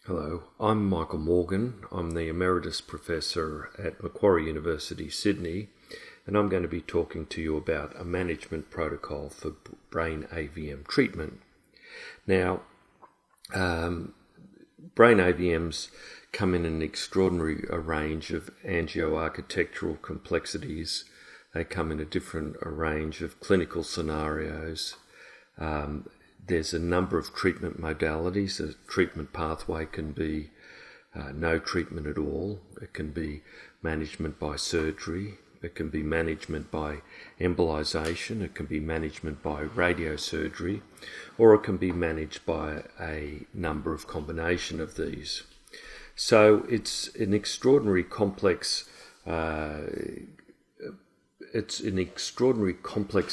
Hello, I'm Michael Morgan. I'm the Emeritus Professor at Macquarie University, Sydney, and I'm going to be talking to you about a management protocol for brain AVM treatment. Now, brain AVMs come in an extraordinary range of angioarchitectural complexities. They come in a range of clinical scenarios. There's a number of treatment modalities. A treatment pathway can be no treatment at all. It can be management by surgery. It can be management by embolization. It can be management by radiosurgery, or it can be managed by a number of combination of these. So it's an extraordinary complex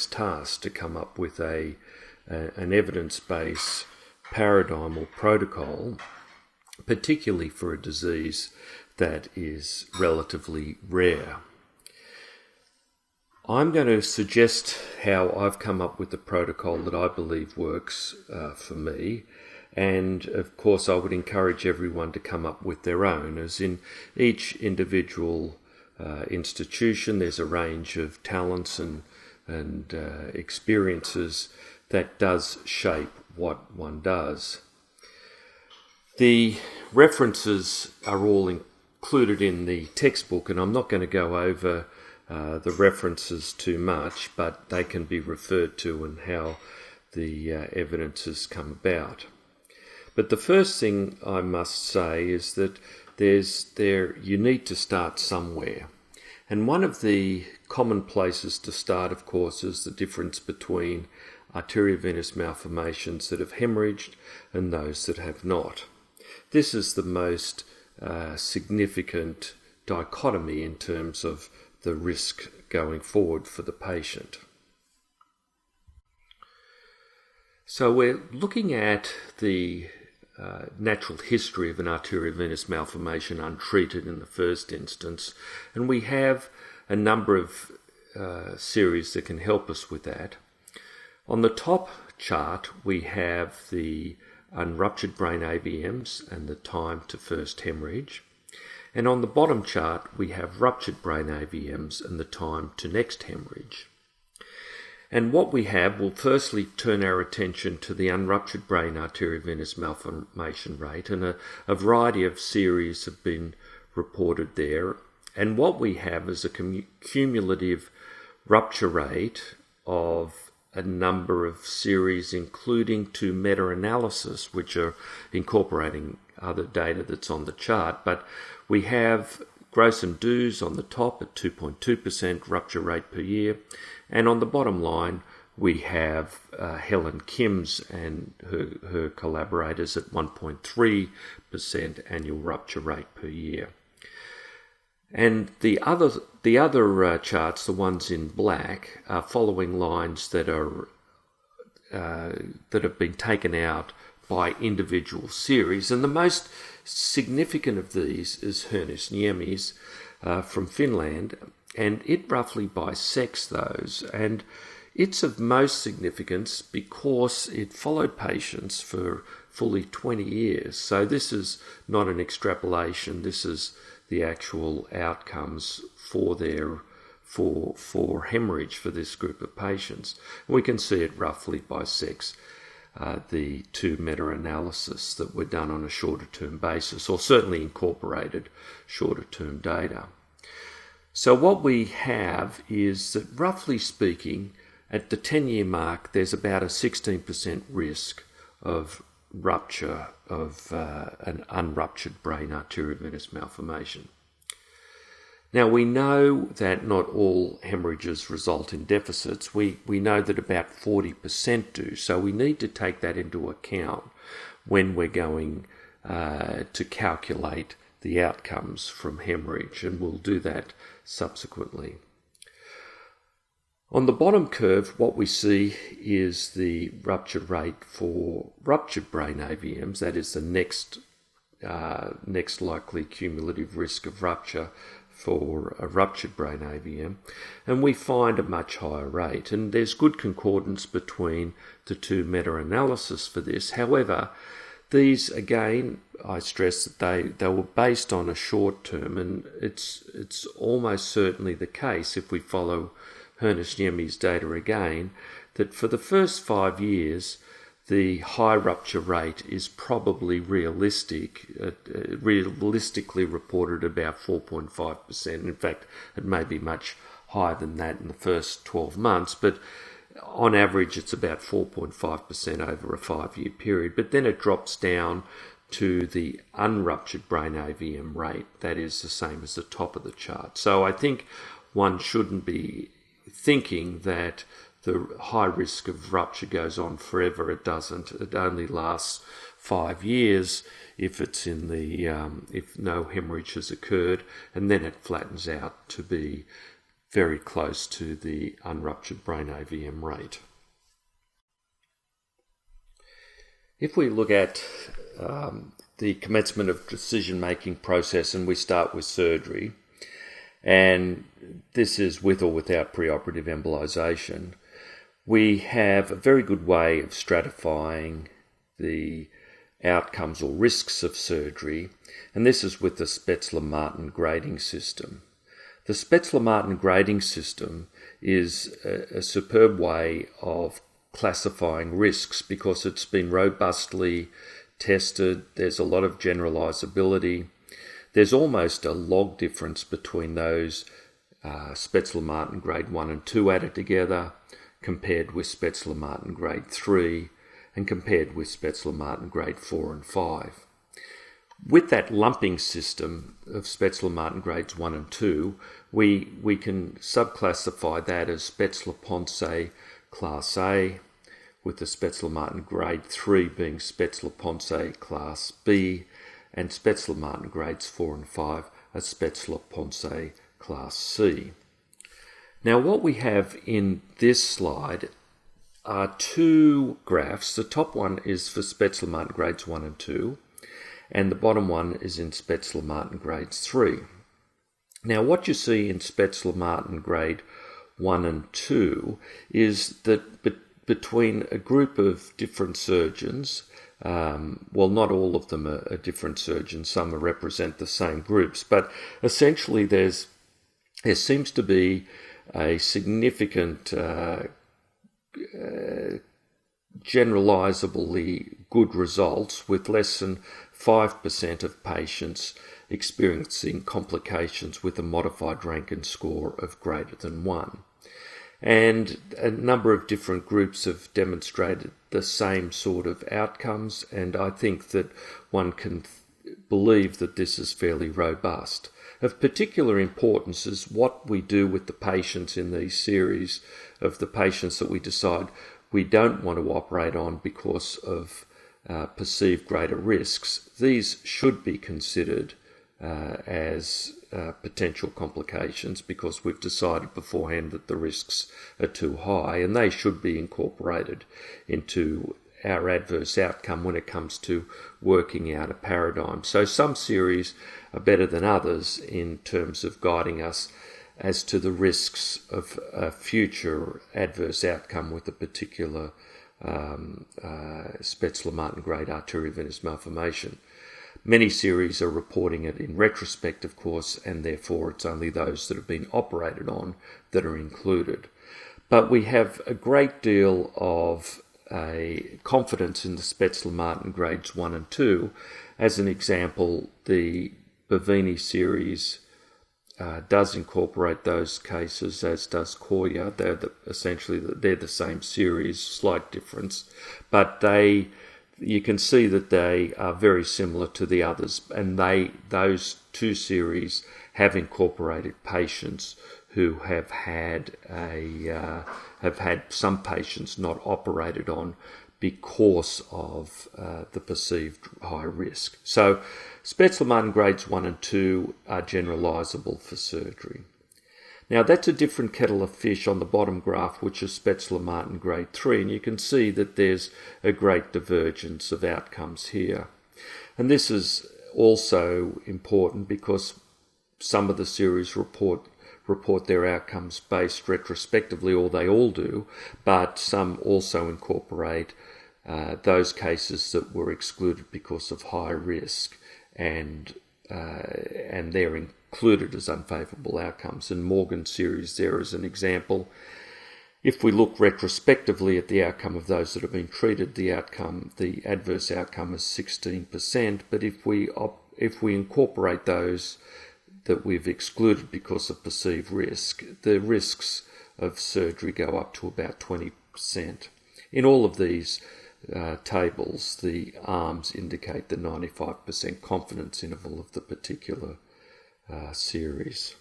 task to come up with an evidence-based paradigm or protocol, particularly for a disease that is relatively rare. I'm going to suggest how I've come up with the protocol that I believe works for me, and of course I would encourage everyone to come up with their own, as in each individual institution there's a range of talents and experiences that does shape what one does. The references are all included in the textbook, and I'm not going to go over the references too much, but they can be referred to and how the evidence has come about. But the first thing I must say is that you need to start somewhere. And one of the common places to start, of course, is the difference between arteriovenous malformations that have hemorrhaged and those that have not. This is the most significant dichotomy in terms of the risk going forward for the patient. So we're looking at the natural history of an arteriovenous malformation untreated in the first instance, and we have a number of series that can help us with that. On the top chart, we have the unruptured brain AVMs and the time to first hemorrhage. And on the bottom chart, we have ruptured brain AVMs and the time to next hemorrhage. And what we have will firstly turn our attention to the unruptured brain arteriovenous malformation rate, and a variety of series have been reported there. And what we have is a cumulative rupture rate of a number of series, including two meta-analysis, which are incorporating other data that's on the chart. But we have Gross and Dews on the top at 2.2% rupture rate per year, and on the bottom line we have Helen Kim's and her collaborators at 1.3% annual rupture rate per year. And the other charts, the ones in black, are following lines that have been taken out by individual series, and the most significant of these is Hernis Niemies from Finland, and it roughly bisects those, and it's of most significance because it followed patients for fully 20 years. So this is not an extrapolation, this is the actual outcomes for hemorrhage for this group of patients. We can see it roughly bisects the two meta-analysis that were done on a shorter-term basis, or certainly incorporated shorter-term data. So what we have is that, roughly speaking, at the 10-year mark, there's about a 16% risk of rupture of an unruptured brain arteriovenous malformation. Now, we know that not all hemorrhages result in deficits. We know that about 40% do, so we need to take that into account when we're going to calculate the outcomes from hemorrhage, and we'll do that subsequently. On the bottom curve, what we see is the rupture rate for ruptured brain AVMs, that is the next likely cumulative risk of rupture for a ruptured brain AVM, and we find a much higher rate. And there's good concordance between the two meta-analysis for this. However, these, again, I stress that they were based on a short term, and it's almost certainly the case, if we follow Ernest-Yemi's data again, that for the first 5 years, the high rupture rate is probably realistically reported about 4.5%. In fact, it may be much higher than that in the first 12 months, but on average it's about 4.5% over a 5-year period. But then it drops down to the unruptured brain AVM rate. That is the same as the top of the chart. So I think one shouldn't be thinking that the high risk of rupture goes on forever. It doesn't. It only lasts 5 years if it's in the if no hemorrhage has occurred, and then it flattens out to be very close to the unruptured brain AVM rate. If we look at the commencement of decision-making process, and we start with surgery, and this is with or without preoperative embolization, we have a very good way of stratifying the outcomes or risks of surgery, and this is with the Spetzler-Martin grading system. The Spetzler-Martin grading system is a superb way of classifying risks because it's been robustly tested. There's a lot of generalizability. There's almost a log difference between those Spetzler-Martin grade 1 and 2 added together, compared with Spetzler-Martin grade 3, and compared with Spetzler-Martin grade 4 and 5. With that lumping system of Spetzler-Martin grades 1 and 2, we can subclassify that as Spetzler-Ponce class A, with the Spetzler-Martin grade 3 being Spetzler-Ponce class B, and Spetzler-Martin grades 4 and 5 as Spetzler-Ponce class C. Now what we have in this slide are two graphs. The top one is for Spetzler-Martin grades 1 and 2, and the bottom one is in Spetzler-Martin grades 3. Now what you see in Spetzler-Martin grade 1 and 2 is that between a group of different surgeons, well, not all of them are different surgeons, some represent the same groups, but essentially there seems to be a significant generalizably good results, with less than 5% of patients experiencing complications with a modified Rankin score of greater than 1. And a number of different groups have demonstrated the same sort of outcomes, and I think that one can believe that this is fairly robust. Of particular importance is what we do with the patients in these series of the patients that we decide we don't want to operate on because of perceived greater risks. These should be considered as potential complications because we've decided beforehand that the risks are too high, and they should be incorporated into our adverse outcome when it comes to working out a paradigm. So some series are better than others in terms of guiding us as to the risks of a future adverse outcome with a particular Spetzler-Martin grade arteriovenous malformation. Many series are reporting it in retrospect, of course, and therefore it's only those that have been operated on that are included. But we have a great deal of a confidence in the Spetzler-Martin grades 1 and 2. As an example, the Bavini series does incorporate those cases, as does Koya. They're the same series, slight difference, but you can see that they are very similar to the others, and those two series have incorporated patients who have had some patients not operated on because of the perceived high risk. So Spetzler-Martin grades 1 and 2 are generalizable for surgery. Now that's a different kettle of fish on the bottom graph, which is Spetzler-Martin grade 3, and you can see that there's a great divergence of outcomes here. And this is also important because some of the series report their outcomes based retrospectively, or they all do, but some also incorporate those cases that were excluded because of high risk, and they're included as unfavourable outcomes. And Morgan series there is an example. If we look retrospectively at the outcome of those that have been treated, the adverse outcome is 16%. But if we incorporate those that we've excluded because of perceived risk, the risks of surgery go up to about 20%. In all of these tables, the arms indicate the 95% confidence interval of the particular series.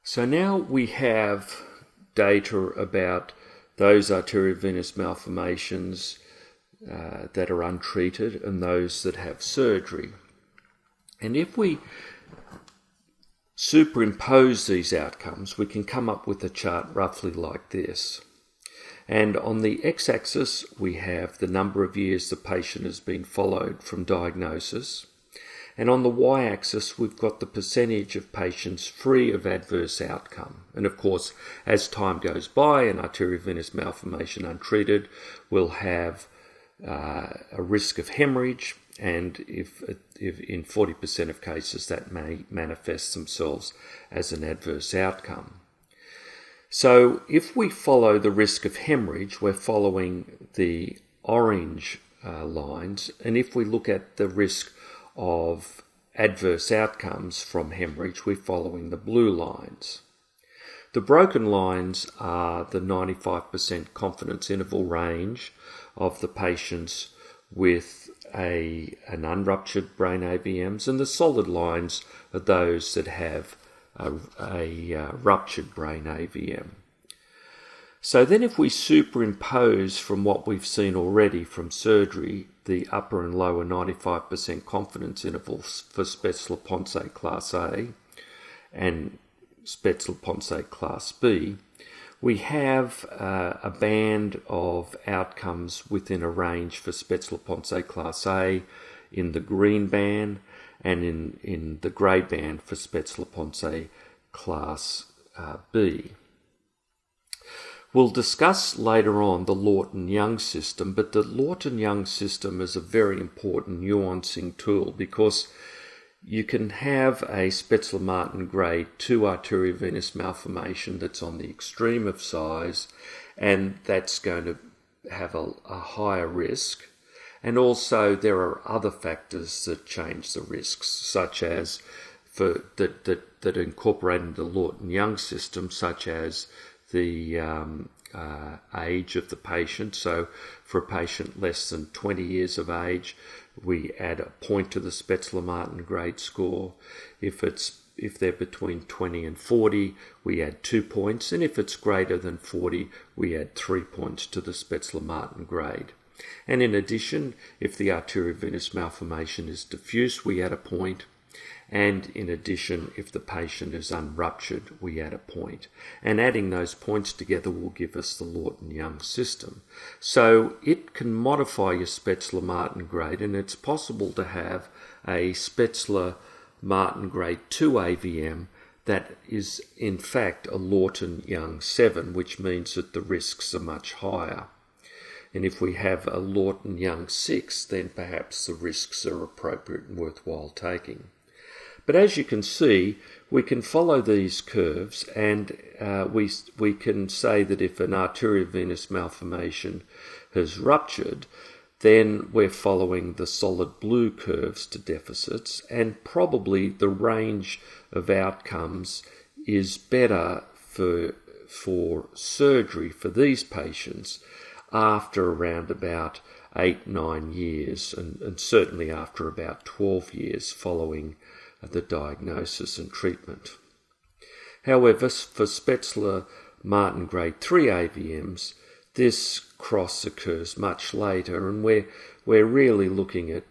So now we have data about those arteriovenous malformations that are untreated and those that have surgery. And if we superimpose these outcomes, we can come up with a chart roughly like this. And on the x-axis, we have the number of years the patient has been followed from diagnosis. And on the y-axis, we've got the percentage of patients free of adverse outcome. And of course, as time goes by, an arteriovenous malformation untreated will have a risk of hemorrhage, and if in 40% of cases that may manifest themselves as an adverse outcome. So if we follow the risk of hemorrhage, we're following the orange lines, and if we look at the risk of adverse outcomes from hemorrhage, we're following the blue lines. The broken lines are the 95% confidence interval range of the patients with an unruptured brain AVMs, and the solid lines are those that have a ruptured brain AVM. So then if we superimpose from what we've seen already from surgery, the upper and lower 95% confidence intervals for Spätzle-Ponce Class A and Spätzle-Ponce Class B, we have a band of outcomes within a range for Spätzle-Ponce Class A in the green band, and in the grey band for Spätzle-Ponce Class B. We'll discuss later on the Lawton-Young system, but the Lawton-Young system is a very important nuancing tool because you can have a Spätzle-Martin grade 2 arteriovenous malformation that's on the extreme of size, and that's going to have a higher risk. And also there are other factors that change the risks, such as that are incorporated into the Lawton-Young system, such as the age of the patient. So for a patient less than 20 years of age, we add a point to the Spätzle-Martin grade score. If they're between 20 and 40, we add 2 points. And if it's greater than 40, we add 3 points to the Spätzle-Martin grade. And in addition, if the arteriovenous malformation is diffuse, we add a point. And in addition, if the patient is unruptured, we add a point. And adding those points together will give us the Lawton-Young system. So it can modify your Spätzle-Martin grade, and it's possible to have a Spätzle-Martin grade 2 AVM that is in fact a Lawton-Young 7, which means that the risks are much higher. And if we have a Lawton-Young 6, then perhaps the risks are appropriate and worthwhile taking. But as you can see, we can follow these curves, and we can say that if an arteriovenous malformation has ruptured, then we're following the solid blue curves to deficits, and probably the range of outcomes is better for surgery for these patients after around about 8-9 years, and certainly after about 12 years following the diagnosis and treatment. However, for Spätzle-Martin grade 3 AVMs, this cross occurs much later, and we're really looking at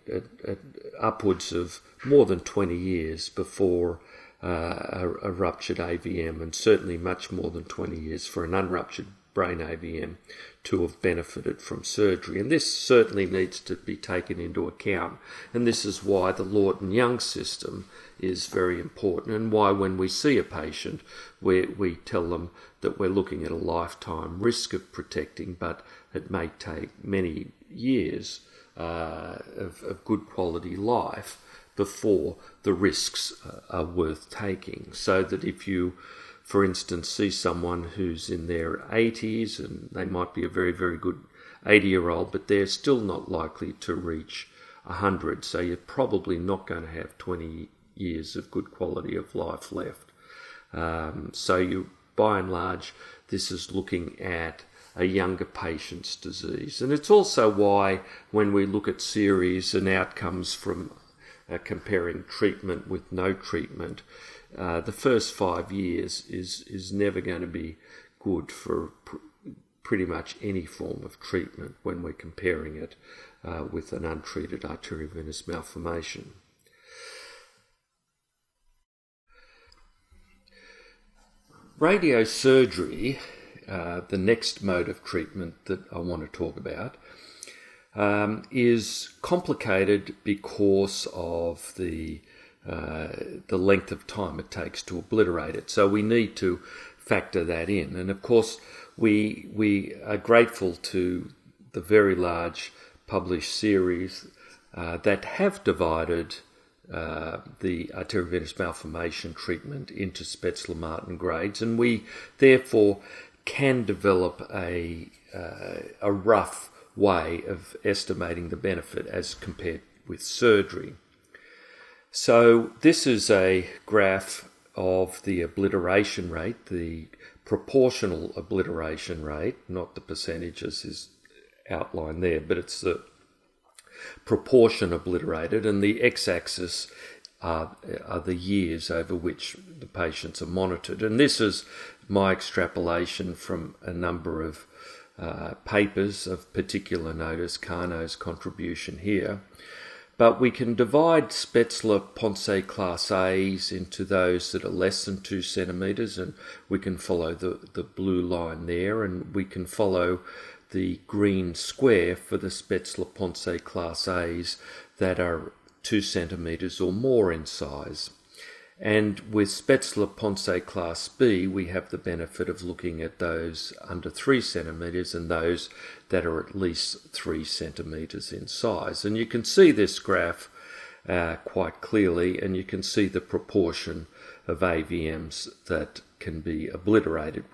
upwards of more than 20 years before a ruptured AVM, and certainly much more than 20 years for an unruptured brain AVM to have benefited from surgery. And this certainly needs to be taken into account. And this is why the Lawton-Young system is very important, and why when we see a patient, we tell them that we're looking at a lifetime risk of protecting, but it may take many years of good quality life before the risks are worth taking. So that if you, for instance, see someone who's in their 80s and they might be a very, very good 80-year-old, but they're still not likely to reach 100, so you're probably not going to have 20 years of good quality of life left. So you, by and large, this is looking at a younger patient's disease. And it's also why when we look at series and outcomes from comparing treatment with no treatment, the first 5 years is never going to be good for pretty much any form of treatment when we're comparing it with an untreated arteriovenous malformation. Radiosurgery, the next mode of treatment that I want to talk about, is complicated because of the length of time it takes to obliterate it. So we need to factor that in. And of course, we are grateful to the very large published series that have divided the arteriovenous malformation treatment into Spätzle-Martin grades, and we therefore can develop a rough way of estimating the benefit as compared with surgery. So this is a graph of the obliteration rate, the proportional obliteration rate, not the percentages is outlined there, but it's the proportion obliterated, and the x-axis are the years over which the patients are monitored. And this is my extrapolation from a number of papers of particular notice, Carno's contribution here. But we can divide Spätzle-Ponce class A's into those that are less than 2 centimetres, and we can follow the blue line there, and we can follow the green square for the Spätzle-Ponce class A's that are 2 centimetres or more in size. And with Spätzle-Ponce class B, we have the benefit of looking at those under 3 centimetres and those that are at least 3 centimetres in size. And you can see this graph quite clearly, and you can see the proportion of AVMs that can be obliterated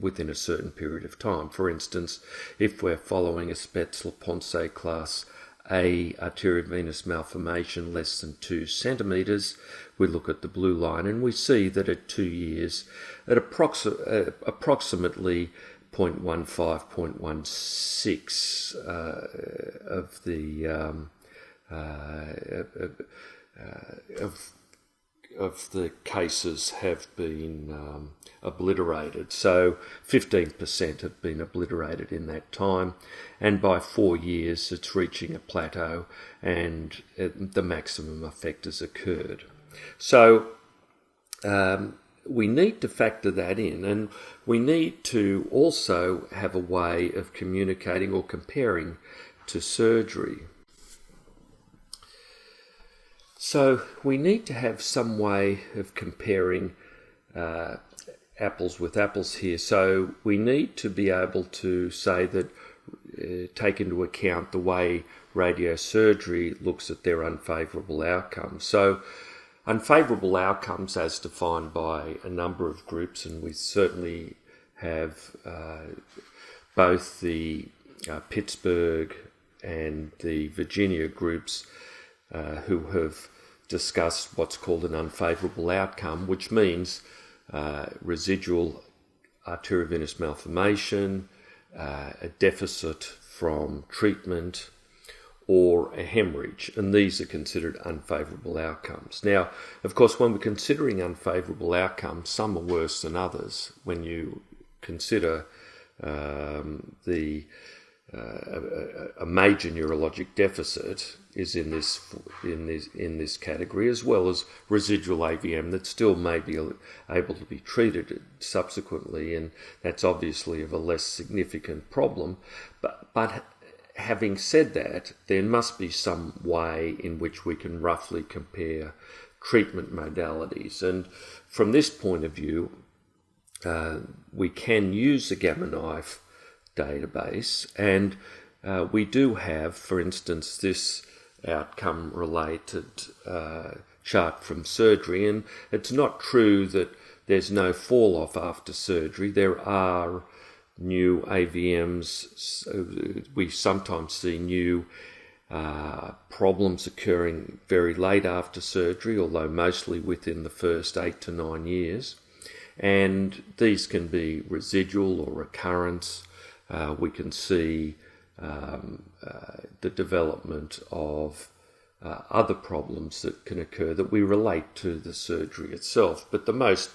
within a certain period of time. For instance, if we're following a Spätzle-Ponce class A arteriovenous malformation less than 2 centimetres, we look at the blue line and we see that at 2 years, at approximately 0.15, 0.16 of the cases have been obliterated. So 15% have been obliterated in that time, and by 4 years it's reaching a plateau and the maximum effect has occurred. So we need to factor that in, and we need to also have a way of communicating or comparing to surgery. So we need to have some way of comparing apples with apples here. So we need to be able to say that, take into account the way radiosurgery looks at their unfavourable outcomes. So unfavourable outcomes as defined by a number of groups, and we certainly have both the Pittsburgh and the Virginia groups who have discussed what's called an unfavourable outcome, which means residual arteriovenous malformation, a deficit from treatment, or a hemorrhage, and these are considered unfavourable outcomes. Now, of course, when we're considering unfavourable outcomes, some are worse than others. When you consider the a major neurologic deficit is in this category, as well as residual AVM that still may be able to be treated subsequently, and that's obviously of a less significant problem. But having said that, there must be some way in which we can roughly compare treatment modalities, and from this point of view, we can use the Gamma Knife database, and we do have, for instance, this outcome related chart from surgery, and it's not true that there's no fall off after surgery. There are new AVMs. We sometimes see new problems occurring very late after surgery, although mostly within the first 8 to 9 years, and these can be residual or recurrence. We can see the development of other problems that can occur that we relate to the surgery itself. But the most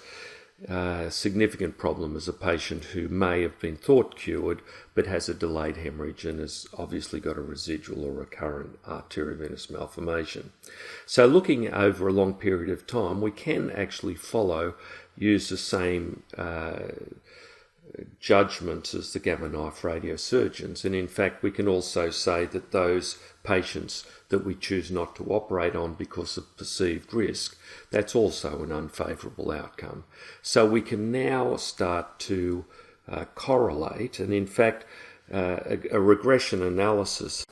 significant problem is a patient who may have been thought cured but has a delayed hemorrhage and has obviously got a residual or recurrent arteriovenous malformation. So looking over a long period of time, we can actually use the same judgments as the Gamma Knife radiosurgeons, and in fact we can also say that those patients that we choose not to operate on because of perceived risk, that's also an unfavourable outcome. So we can now start to correlate, and in fact a regression analysis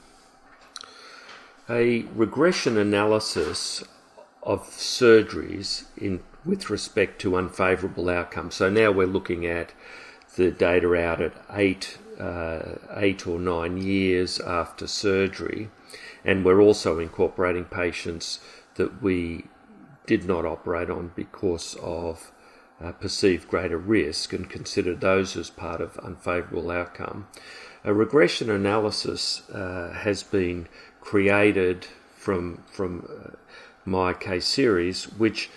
of surgeries with respect to unfavourable outcomes. So now we're looking at the data out at 8 or 9 years after surgery, and we're also incorporating patients that we did not operate on because of perceived greater risk and consider those as part of unfavourable outcome. A regression analysis has been created from my case series, which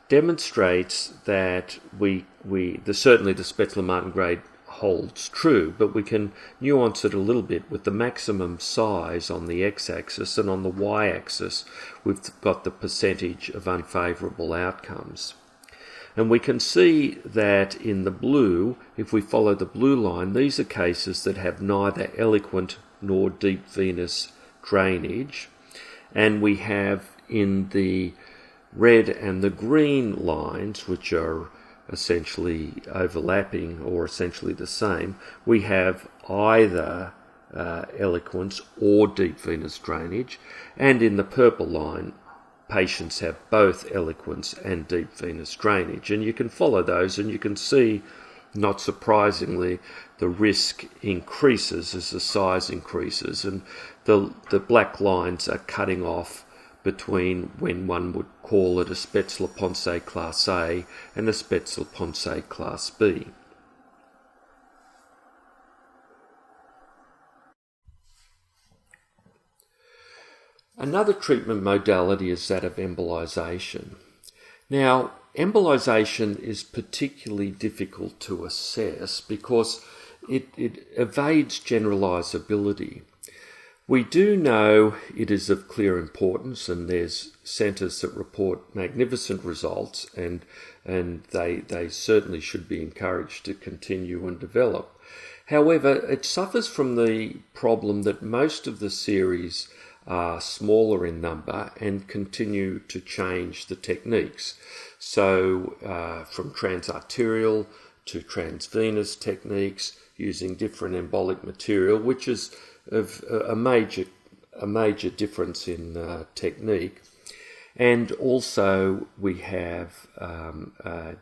demonstrates that certainly the Spetzler-Martin grade holds true, but we can nuance it a little bit with the maximum size on the x-axis, and on the y-axis we've got the percentage of unfavourable outcomes. And we can see that in the blue, if we follow the blue line, these are cases that have neither eloquent nor deep venous drainage, and we have in the red and the green lines, which are essentially overlapping or essentially the same, we have either eloquence or deep venous drainage, and in the purple line patients have both eloquence and deep venous drainage, and you can follow those and you can see, not surprisingly, the risk increases as the size increases, and the black lines are cutting off between when one would call it a Spetzler-Ponce Class A and a Spetzler-Ponce Class B. Another treatment modality is that of embolization. Now, embolization is particularly difficult to assess because it evades generalizability. We do know it is of clear importance, and there's centres that report magnificent results, and they certainly should be encouraged to continue and develop. However, it suffers from the problem that most of the series are smaller in number and continue to change the techniques. So from transarterial to transvenous techniques using different embolic material, which is of a major difference in technique, and also we have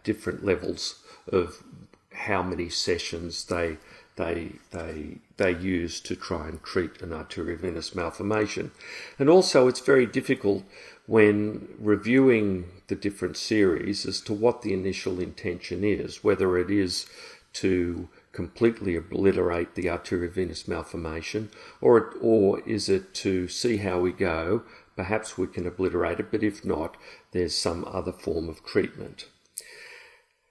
different levels of how many sessions they use to try and treat an arteriovenous malformation. And also it's very difficult when reviewing the different series as to what the initial intention is, whether it is to completely obliterate the arteriovenous malformation, or is it to see how we go? Perhaps we can obliterate it, but if not, there's some other form of treatment.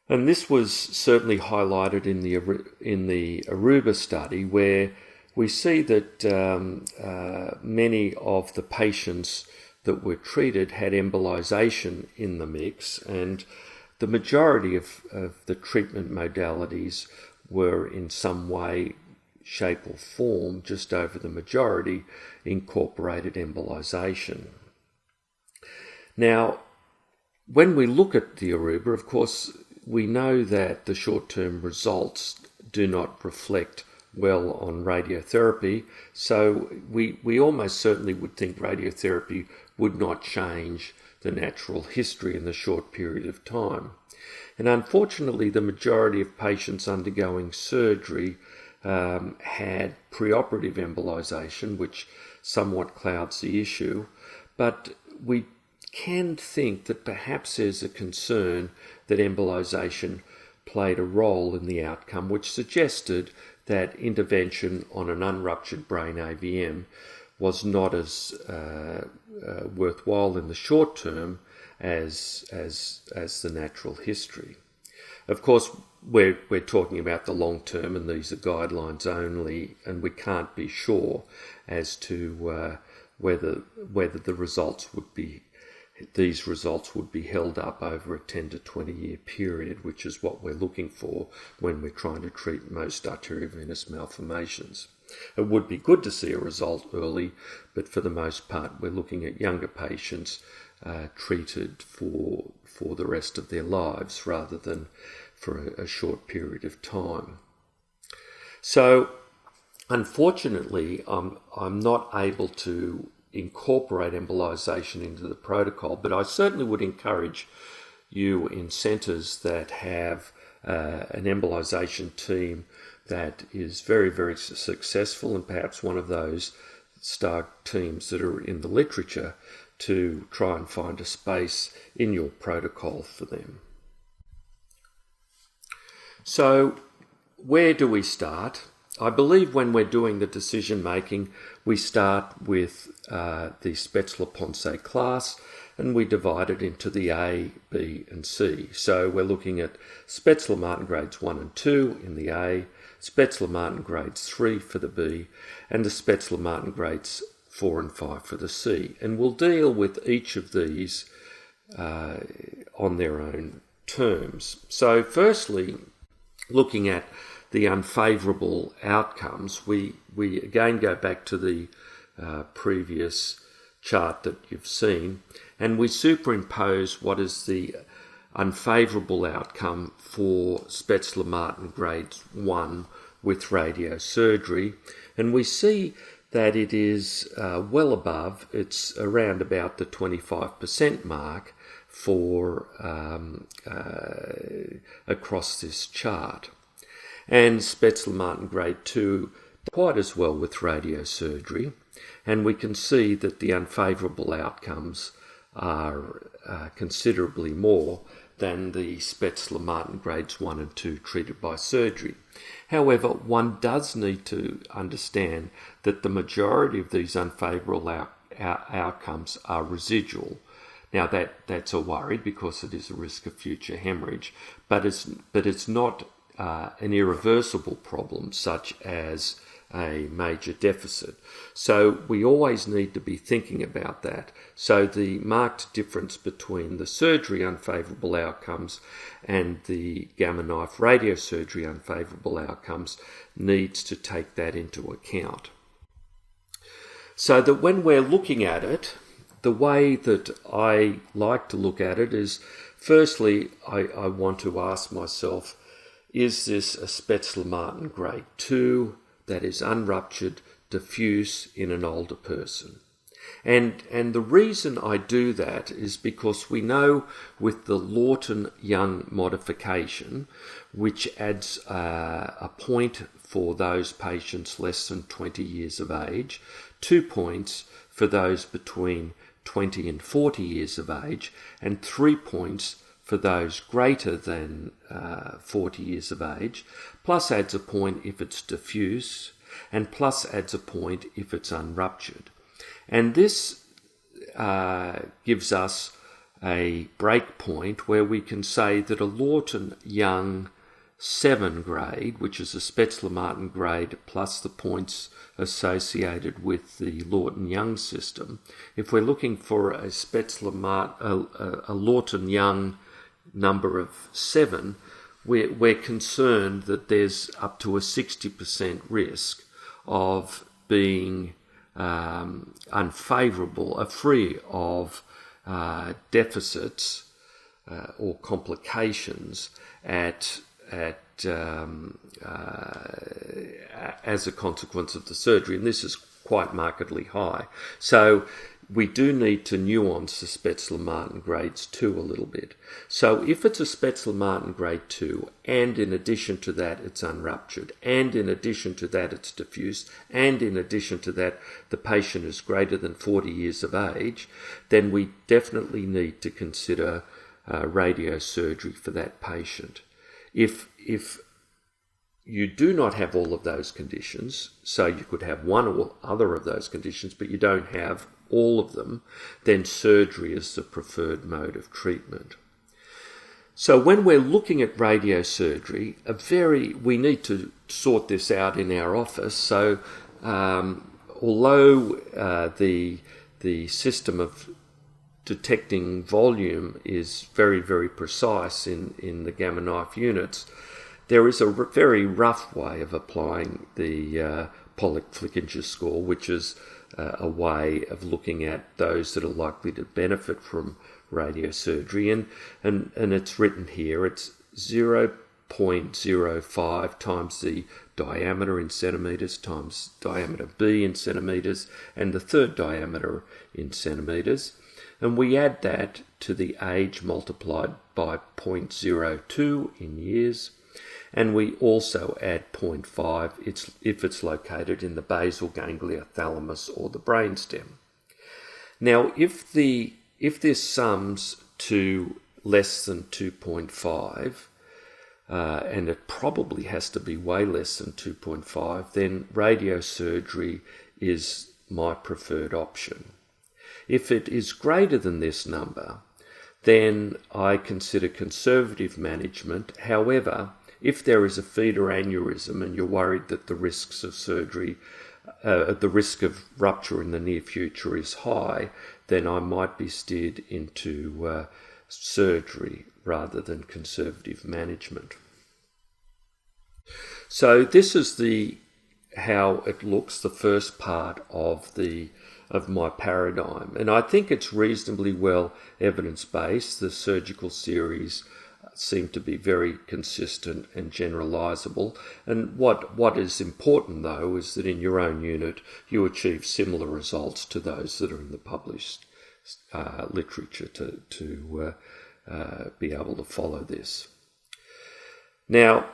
And this was certainly highlighted in the Aruba study, where we see that many of the patients that were treated had embolization in the mix, and the majority of the treatment modalities were in some way, shape or form, just over the majority, incorporated embolization. Now, when we look at the Aruba, of course, we know that the short-term results do not reflect well on radiotherapy, so we almost certainly would think radiotherapy would not change the natural history in the short period of time. And unfortunately, the majority of patients undergoing surgery had preoperative embolization, which somewhat clouds the issue, but we can think that perhaps there's a concern that embolization played a role in the outcome, which suggested that intervention on an unruptured brain AVM was not as worthwhile in the short term as the natural history. Of course, we're talking about the long term, and these are guidelines only, and we can't be sure as to whether these results would be held up over a 10 to 20 year period, which is what we're looking for when we're trying to treat most arteriovenous malformations. It would be good to see a result early, but for the most part we're looking at younger patients treated for the rest of their lives rather than for a short period of time. So unfortunately I'm not able to incorporate embolization into the protocol, but I certainly would encourage you in centres that have an embolization team that is very, very successful, and perhaps one of those star teams that are in the literature, to try and find a space in your protocol for them. So where do we start? I believe when we're doing the decision making, we start with the Spätzle-Ponce class, and we divide it into the A, B and C. So we're looking at Spätzle-Martin grades 1 and 2 in the A, Spätzle-Martin grades 3 for the B, and the Spätzle-Martin grades 4 and 5 for the C. And we'll deal with each of these on their own terms. So firstly, looking at the unfavourable outcomes, we again go back to the previous chart that you've seen, and we superimpose what is the unfavourable outcome for Spätzle-Martin grade 1 with radiosurgery, and we see that it is well above, it's around about the 25% mark for across this chart. And Spätzle-Martin grade 2 quite as well with radiosurgery, and we can see that the unfavourable outcomes are considerably more than the Spätzle-Martin grades 1 and 2 treated by surgery. However, one does need to understand that the majority of these unfavourable outcomes are residual. Now that's a worry because it is a risk of future hemorrhage, but it's not an irreversible problem such as a major deficit. So we always need to be thinking about that. So the marked difference between the surgery unfavourable outcomes and the gamma knife radiosurgery unfavourable outcomes needs to take that into account. So that when we're looking at it, the way that I like to look at it is, firstly, I want to ask myself, is this a Spätzle-Martin grade 2 that is unruptured, diffuse in an older person? And the reason I do that is because we know with the Lawton-Young modification, which adds a point for those patients less than 20 years of age, 2 points for those between 20 and 40 years of age, and 3 points for those greater than 40 years of age, plus adds a point if it's diffuse, and plus adds a point if it's unruptured. And this gives us a break point where we can say that a Lawton-Young 7 grade, which is a Spetzler-Martin grade plus the points associated with the Lawton-Young system, if we're looking for a Lawton-Young number of 7, we're concerned that there's up to a 60% risk of being unfavourable, free of deficits or complications as a consequence of the surgery, and this is quite markedly high. So we do need to nuance the Spetzler-Martin grades 2 a little bit. So if it's a Spetzler-Martin grade 2, and in addition to that it's unruptured, and in addition to that it's diffuse, and in addition to that the patient is greater than 40 years of age, then we definitely need to consider radiosurgery for that patient. If you do not have all of those conditions, so you could have one or other of those conditions, but you don't have all of them, then surgery is the preferred mode of treatment. So when we're looking at radiosurgery, we need to sort this out in our office. So although the system of detecting volume is very, very precise in the gamma knife units, there is a very rough way of applying the Pollock-Flickinger score, which is a way of looking at those that are likely to benefit from radiosurgery, and it's written here. It's 0.05 times the diameter in centimetres times diameter B in centimetres and the third diameter in centimetres, and we add that to the age multiplied by 0.02 in years. And we also add 0.5 if it's located in the basal ganglia, thalamus, or the brainstem. Now, if this sums to less than 2.5, and it probably has to be way less than 2.5, then radiosurgery is my preferred option. If it is greater than this number, then I consider conservative management. However, if there is a feeder aneurysm and you're worried that the risks of surgery, the risk of rupture in the near future is high, then I might be steered into surgery rather than conservative management. So this is how it looks, the first part of my paradigm, and I think it's reasonably well evidence-based. The surgical series seem to be very consistent and generalizable. And what is important, though, is that in your own unit you achieve similar results to those that are in the published literature to be able to follow this. Now,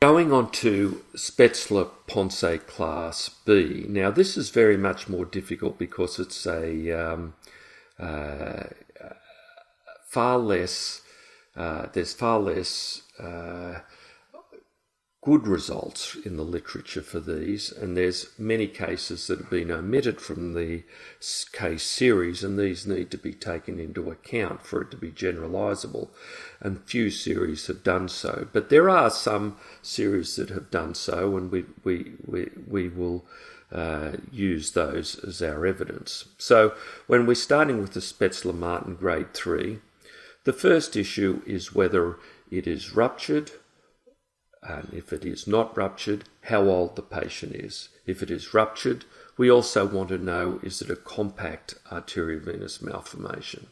going on to Spetzler-Ponce class B. Now, this is very much more difficult because it's there's far less good results in the literature for these, and there's many cases that have been omitted from the case series, and these need to be taken into account for it to be generalizable, and few series have done so. But there are some series that have done so, and we will use those as our evidence. So when we're starting with the Spetzler-Martin grade 3, the first issue is whether it is ruptured, and if it is not ruptured, how old the patient is. If it is ruptured, we also want to know, is it a compact arteriovenous malformation?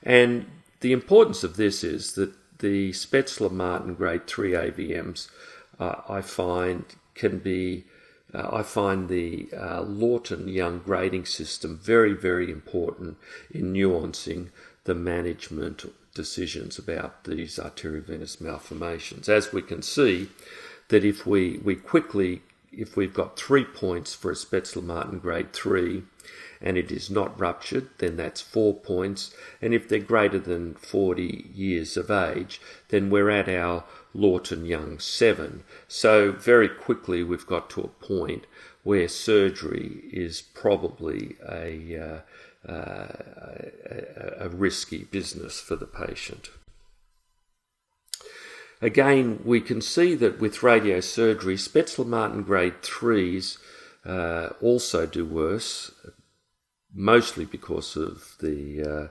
And the importance of this is that the Spetzler-Martin grade 3 AVMs, I find the Lawton-Young grading system very, very important in nuancing the management decisions about these arteriovenous malformations. As we can see, that if we've got 3 points for a Spetzler-Martin grade 3 and it is not ruptured, then that's 4 points. And if they're greater than 40 years of age, then we're at our Lawton-Young 7. So very quickly we've got to a point where surgery is probably a risky business for the patient. Again, we can see that with radiosurgery, Spetzler-Martin grade 3s also do worse, mostly because of the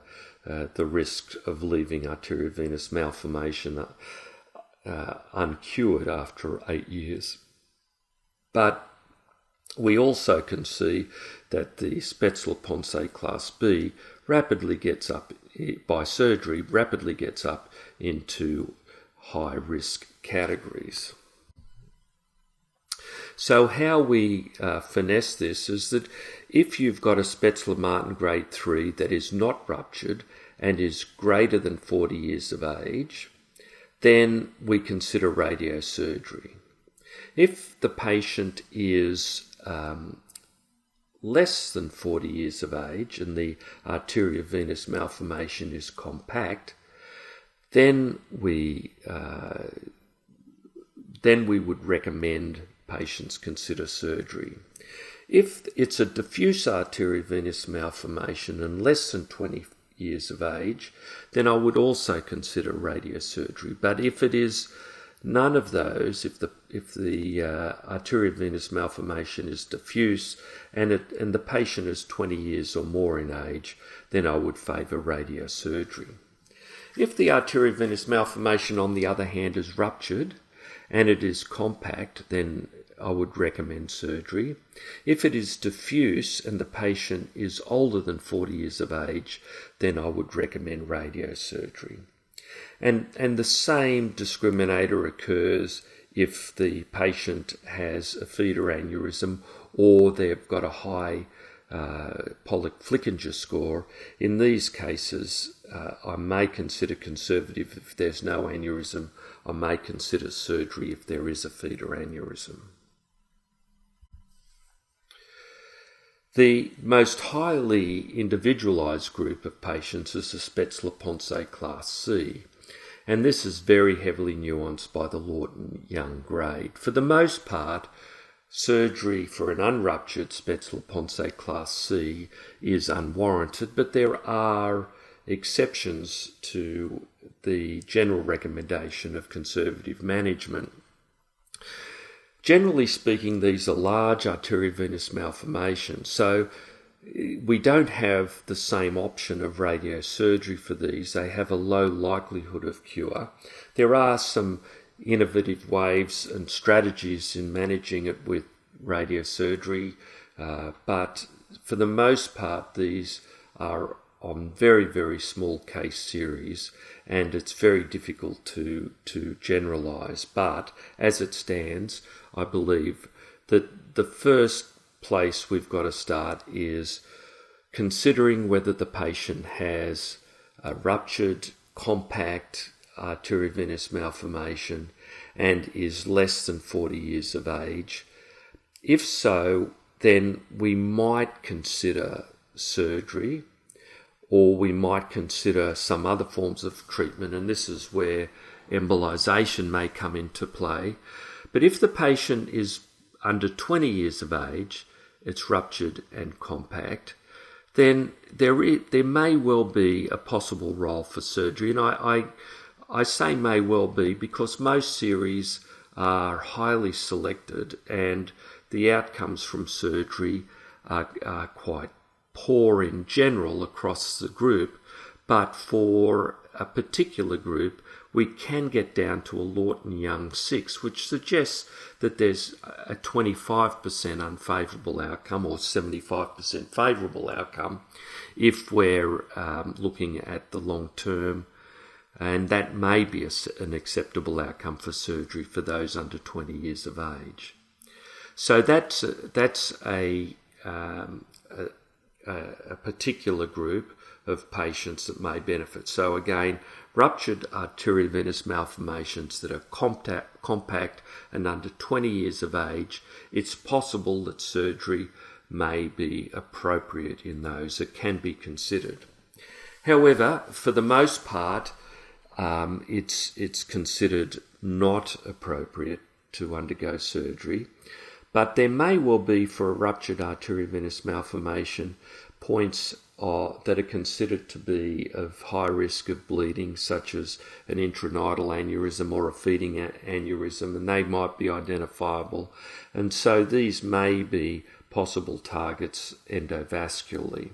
risk of leaving arteriovenous malformation uncured after 8 years. But we also can see that the Spetzler-Ponce class B rapidly gets up, by surgery, rapidly gets up into high risk categories. So how we finesse this is that if you've got a Spetzler-Martin grade 3 that is not ruptured and is greater than 40 years of age, then we consider radiosurgery. If the patient is less than 40 years of age and the arteriovenous malformation is compact, then we would recommend patients consider surgery. If it's a diffuse arteriovenous malformation and less than 20 years of age, then I would also consider radiosurgery. But if it is none of those, if the arteriovenous malformation is diffuse and the patient is 20 years or more in age, then I would favour radiosurgery. If the arteriovenous malformation, on the other hand, is ruptured and it is compact, then I would recommend surgery. If it is diffuse and the patient is older than 40 years of age, then I would recommend radiosurgery. And the same discriminator occurs if the patient has a feeder aneurysm or they've got a high Pollock-Flickinger score. In these cases, I may consider conservative if there's no aneurysm. I may consider surgery if there is a feeder aneurysm. The most highly individualised group of patients is the Spetzler-Ponce class C, and this is very heavily nuanced by the Lawton-Young grade. For the most part, surgery for an unruptured Spetzler-Ponce class C is unwarranted, but there are exceptions to the general recommendation of conservative management. Generally speaking, these are large arteriovenous malformations, so we don't have the same option of radiosurgery for these. They have a low likelihood of cure. There are some innovative ways and strategies in managing it with radiosurgery, but for the most part, these are on very, very small case series, and it's very difficult to generalise. But as it stands, I believe that the first place we've got to start is considering whether the patient has a ruptured, compact arteriovenous malformation and is less than 40 years of age. If so, then we might consider surgery, or we might consider some other forms of treatment, and this is where embolization may come into play. But if the patient is under 20 years of age, it's ruptured and compact, then there may well be a possible role for surgery. And I say may well be because most series are highly selected and the outcomes from surgery are quite poor in general across the group, but for a particular group, we can get down to a Lawton-Young 6, which suggests that there's a 25% unfavourable outcome or 75% favourable outcome if we're looking at the long term, and that may be an acceptable outcome for surgery for those under 20 years of age. So that's a particular group of patients that may benefit. So again, ruptured arteriovenous malformations that are compact and under 20 years of age, it's possible that surgery may be appropriate in those. It can be considered. However, for the most part, it's considered not appropriate to undergo surgery. But there may well be, for a ruptured arteriovenous malformation, points that are considered to be of high risk of bleeding, such as an intranidal aneurysm or a feeding aneurysm, and they might be identifiable. And so these may be possible targets endovascularly.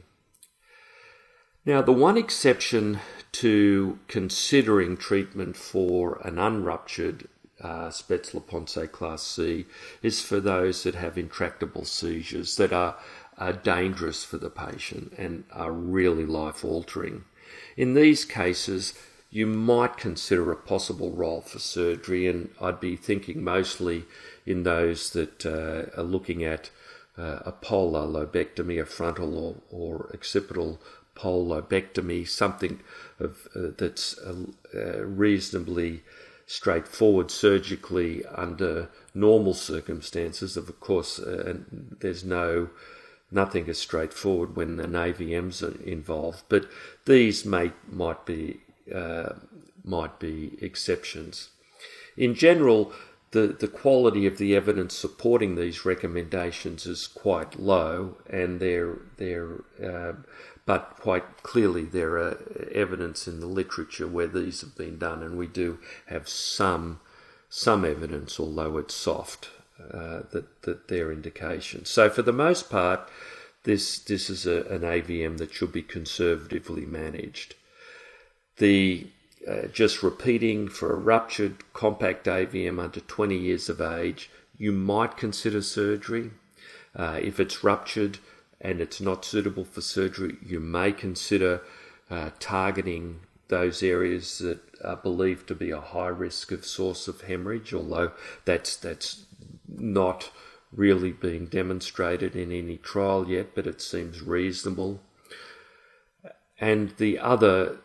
Now, the one exception to considering treatment for an unruptured Spätzle-Ponce class C is for those that have intractable seizures that are dangerous for the patient and are really life-altering. In these cases, you might consider a possible role for surgery, and I'd be thinking mostly in those that are looking at a polar lobectomy, a frontal or occipital pole lobectomy, something that's reasonably straightforward surgically under normal circumstances. Of course, there's nothing as straightforward when an AVM's are involved, but these might be exceptions. In general, the quality of the evidence supporting these recommendations is quite low, and but quite clearly there are evidence in the literature where these have been done, and we do have some evidence, although it's soft, that they're indications. So for the most part, this is an AVM that should be conservatively managed. Just repeating, for a ruptured compact AVM under 20 years of age, you might consider surgery. If it's ruptured and it's not suitable for surgery, you may consider targeting those areas that are believed to be a high risk of source of hemorrhage, although that's not really being demonstrated in any trial yet, but it seems reasonable. And the other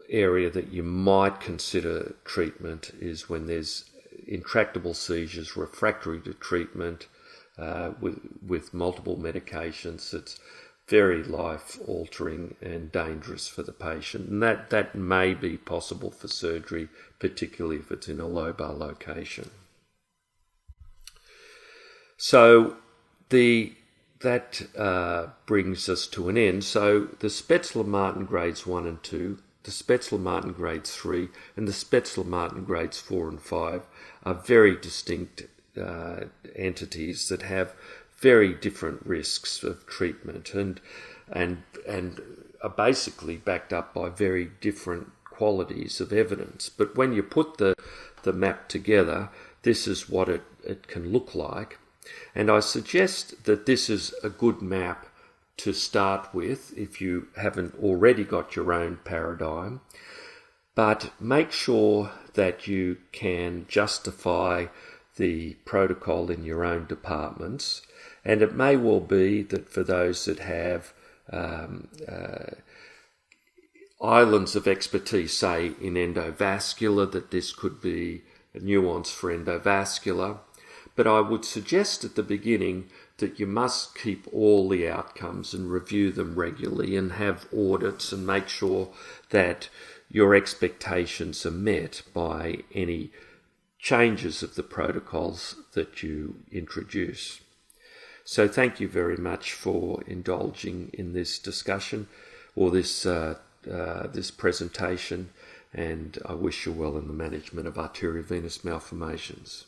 area that you might consider treatment is when there's intractable seizures refractory to treatment with multiple medications. It's very life-altering and dangerous for the patient, and that may be possible for surgery, particularly if it's in a lobar location. So that brings us to an end. So the Spätzle-Martin grades 1 and 2, the Spätzle-Martin grades 3, and the Spätzle-Martin grades 4 and 5 are very distinct entities that have very different risks of treatment and are basically backed up by very different qualities of evidence. But when you put the map together, this is what it can look like. And I suggest that this is a good map to start with if you haven't already got your own paradigm. But make sure that you can justify the protocol in your own departments. And it may well be that for those that have islands of expertise, say in endovascular, that this could be a nuance for endovascular. But I would suggest at the beginning that you must keep all the outcomes and review them regularly and have audits and make sure that your expectations are met by any changes of the protocols that you introduce. So thank you very much for indulging in this discussion or this presentation, and I wish you well in the management of arteriovenous malformations.